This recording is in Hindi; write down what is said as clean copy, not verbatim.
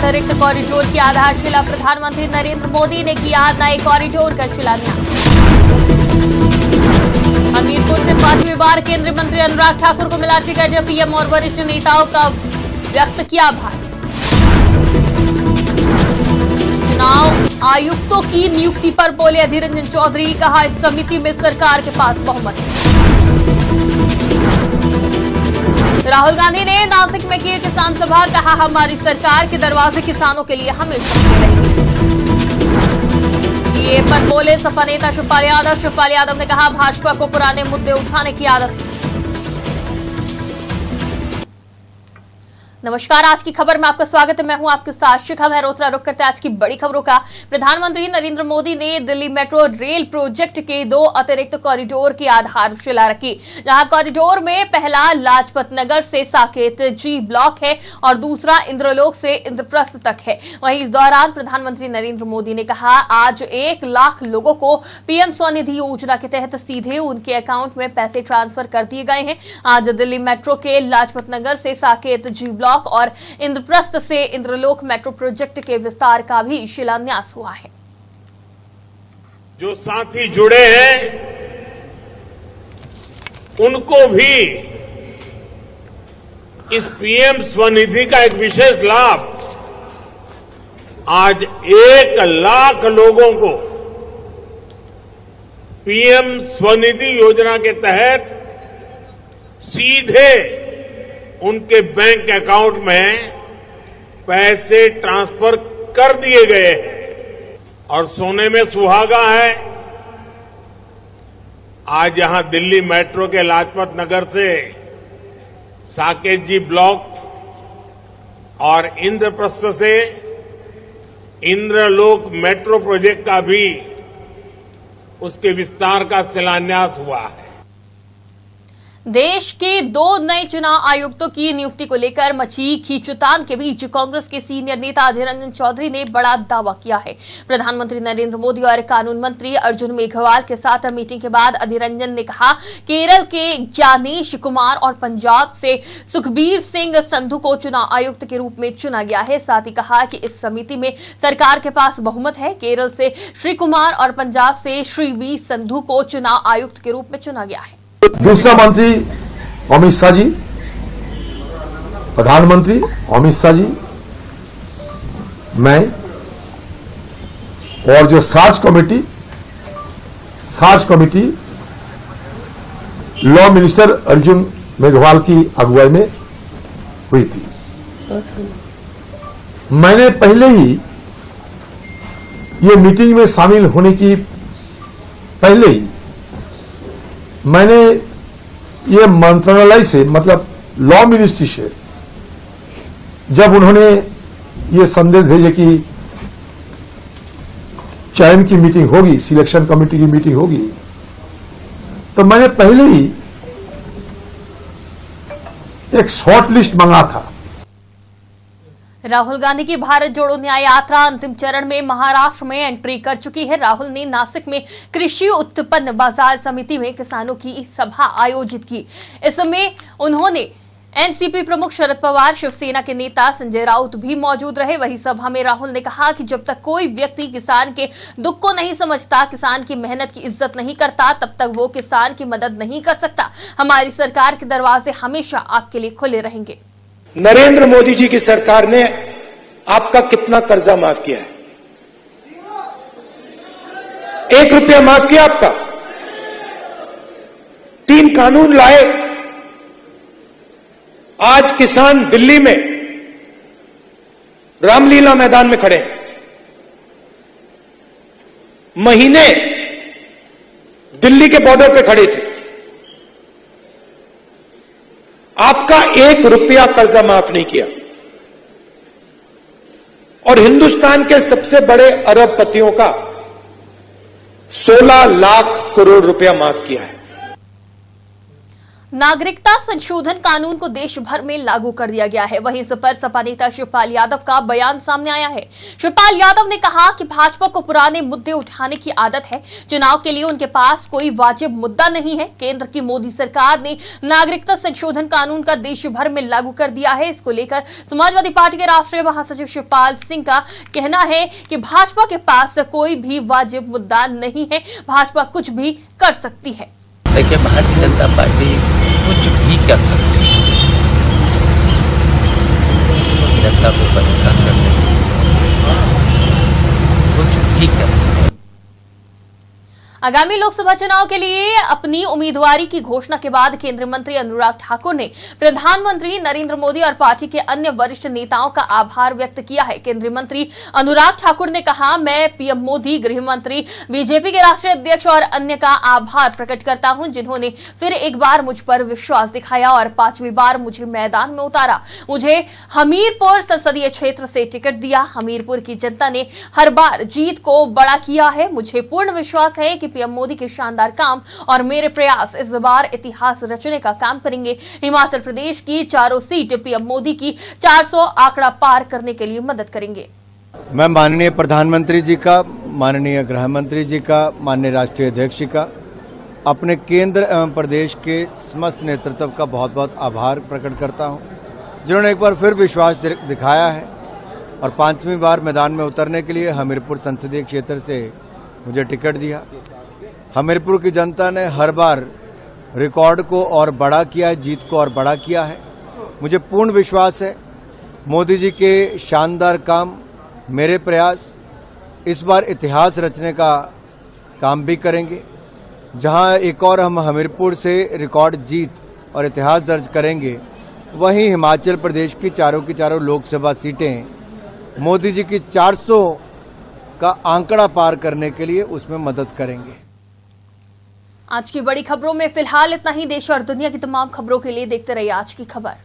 अतिरिक्त कॉरिडोर की आधारशिला। प्रधानमंत्री नरेंद्र मोदी ने किया नए कॉरिडोर का शिलान्यास। हमीरपुर से 5वीं बार केंद्रीय मंत्री अनुराग ठाकुर को मिला टिकट। पीएम और वरिष्ठ नेताओं का व्यक्त किया आभार। चुनाव आयुक्तों की नियुक्ति पर बोले अधीर रंजन चौधरी, कहा इस समिति में सरकार के पास बहुमत है। राहुल गांधी ने नासिक में की किसान सभा, कहा हमारी सरकार के दरवाजे किसानों के लिए हमेशा खुले रहेंगे। सीए पर बोले सपा नेता शिवपाल यादव। शिवपाल यादव ने कहा भाजपा को पुराने मुद्दे उठाने की आदत है। नमस्कार, आज की खबर में आपका स्वागत है। मैं हूं आपके साथ शिखा मेहरोत्रा। रुक करते आज की बड़ी खबरों का। प्रधानमंत्री नरेंद्र मोदी ने दिल्ली मेट्रो रेल प्रोजेक्ट के 2 अतिरिक्त कॉरिडोर की आधारशिला रखी, जहां कॉरिडोर में पहला लाजपत नगर से साकेत जी ब्लॉक है और दूसरा इंद्रलोक से इंद्रप्रस्थ तक है। वहीं इस दौरान प्रधानमंत्री नरेंद्र मोदी ने कहा आज 1 लाख लोगों को पीएम स्वनिधि योजना के तहत सीधे उनके अकाउंट में पैसे ट्रांसफर कर दिए गए हैं। आज दिल्ली मेट्रो के लाजपत नगर से साकेत जी ब्लॉक और इंद्रप्रस्थ से इंद्रलोक मेट्रो प्रोजेक्ट के विस्तार का भी शिलान्यास हुआ है। जो साथी जुड़े हैं उनको भी इस पीएम स्वनिधि का एक विशेष लाभ आज 1 लाख लोगों को पीएम स्वनिधि योजना के तहत सीधे उनके बैंक अकाउंट में पैसे ट्रांसफर कर दिए गए हैं। और सोने में सुहागा है, आज यहां दिल्ली मेट्रो के लाजपत नगर से साकेत जी ब्लॉक और इंद्रप्रस्थ से इंद्रलोक मेट्रो प्रोजेक्ट का भी उसके विस्तार का शिलान्यास हुआ है। देश के 2 नए चुनाव आयुक्तों की नियुक्ति को लेकर मची खींचतान के बीच कांग्रेस के सीनियर नेता अधीर रंजन चौधरी ने बड़ा दावा किया है। प्रधानमंत्री नरेंद्र मोदी और कानून मंत्री अर्जुन मेघवाल के साथ मीटिंग के बाद अधीर रंजन ने कहा केरल के ज्ञानेश कुमार और पंजाब से सुखबीर सिंह संधू को चुनाव आयुक्त के रूप में चुना गया है। साथ ही कहा कि इस समिति में सरकार के पास बहुमत है। केरल से श्री कुमार और पंजाब से श्री वी संधू को चुनाव आयुक्त के रूप में चुना गया है। दूसरा मंत्री अमित शाह जी, प्रधानमंत्री अमित शाह जी, मैं और जो search committee law minister Arjun Meghwal की अगुवाई में हुई थी। मैंने पहले ही ये मीटिंग में शामिल होने की पहले ही मैंने ये मंत्रालय से मतलब लॉ मिनिस्ट्री से जब उन्होंने ये संदेश भेजे कि चयन की मीटिंग होगी, सिलेक्शन कमेटी की मीटिंग होगी, तो मैंने पहले ही एक शॉर्ट लिस्ट मंगा था। राहुल गांधी की भारत जोड़ो न्याय यात्रा अंतिम चरण में महाराष्ट्र में एंट्री कर चुकी है। राहुल ने नासिक में कृषि उत्पन्न बाजार समिति में किसानों की सभा आयोजित की। इसमें उन्होंने एनसीपी प्रमुख शरद पवार, शिवसेना के नेता संजय राउत भी मौजूद रहे। वही सभा में राहुल ने कहा कि जब तक कोई व्यक्ति किसान के दुख को नहीं समझता, किसान की मेहनत की इज्जत नहीं करता, तब तक वो किसान की मदद नहीं कर सकता। हमारी सरकार के दरवाजे हमेशा आपके लिए खुले रहेंगे। नरेंद्र मोदी जी की सरकार ने आपका कितना कर्जा माफ किया है? 1 रुपया माफ किया आपका? 3 कानून लाए। आज किसान दिल्ली में रामलीला मैदान में खड़े हैं। महीने दिल्ली के बॉर्डर पे खड़े थे। आपका 1 रुपया कर्जा माफ नहीं किया। और हिंदुस्तान के सबसे बड़े अरबपतियों का 16 लाख करोड़ रुपया माफ किया है। नागरिकता संशोधन कानून को देश भर में लागू कर दिया गया है। वहीं इस पर सपा नेता शिवपाल यादव का बयान सामने आया है। शिवपाल यादव ने कहा कि भाजपा को पुराने मुद्दे उठाने की आदत है। चुनाव के लिए उनके पास कोई वाजिब मुद्दा नहीं है। केंद्र की मोदी सरकार ने नागरिकता संशोधन कानून का देश भर में लागू कर दिया है। इसको लेकर समाजवादी पार्टी के राष्ट्रीय महासचिव शिवपाल सिंह का कहना है कि भाजपा के पास कोई भी वाजिब मुद्दा नहीं है। भाजपा कुछ भी कर सकती है। देखिए, भारतीय जनता पार्टी कुछ भी कर सकती है, जनता को परेशान करने कुछ भी कर सकती है। आगामी लोकसभा चुनाव के लिए अपनी उम्मीदवारी की घोषणा के बाद केंद्रीय मंत्री अनुराग ठाकुर ने प्रधानमंत्री नरेंद्र मोदी और पार्टी के अन्य वरिष्ठ नेताओं का आभार व्यक्त किया है। केंद्रीय मंत्री अनुराग ठाकुर ने कहा, मैं पीएम मोदी, गृह मंत्री, बीजेपी के राष्ट्रीय अध्यक्ष और अन्य का आभार प्रकट करता हूं, जिन्होंने फिर एक बार मुझ पर विश्वास दिखाया और 5वीं बार मुझे मैदान में उतारा। मुझे हमीरपुर संसदीय क्षेत्र से टिकट दिया। हमीरपुर की जनता ने हर बार जीत को बड़ा किया है। मुझे पूर्ण विश्वास है कि पीएम मोदी के शानदार काम और मेरे प्रयास इस बार इतिहास रचने का काम करेंगे। हिमाचल प्रदेश की चारों सीट पीएम मोदी की 400 आंकड़ा पार करने के लिए मदद करेंगे। मैं माननीय प्रधानमंत्री जी का, माननीय गृह मंत्री जी का, माननीय राष्ट्रीय अध्यक्ष जी का, अपने केंद्र एवं प्रदेश के समस्त नेतृत्व का बहुत बहुत आभार प्रकट करता हूं, जिन्होंने एक बार फिर विश्वास दिखाया है और 5वीं बार मैदान में उतरने के लिए हमीरपुर संसदीय क्षेत्र से मुझे टिकट दिया। हमीरपुर की जनता ने हर बार रिकॉर्ड को और बड़ा किया है, जीत को और बड़ा किया है। मुझे पूर्ण विश्वास है मोदी जी के शानदार काम, मेरे प्रयास इस बार इतिहास रचने का काम भी करेंगे। जहां एक और हम हमीरपुर से रिकॉर्ड जीत और इतिहास दर्ज करेंगे, वहीं हिमाचल प्रदेश की चारों लोकसभा सीटें मोदी जी की 400 का आंकड़ा पार करने के लिए उसमें मदद करेंगे। आज की बड़ी खबरों में फिलहाल इतना ही। देश और दुनिया की तमाम खबरों के लिए देखते रहिए आज की खबर।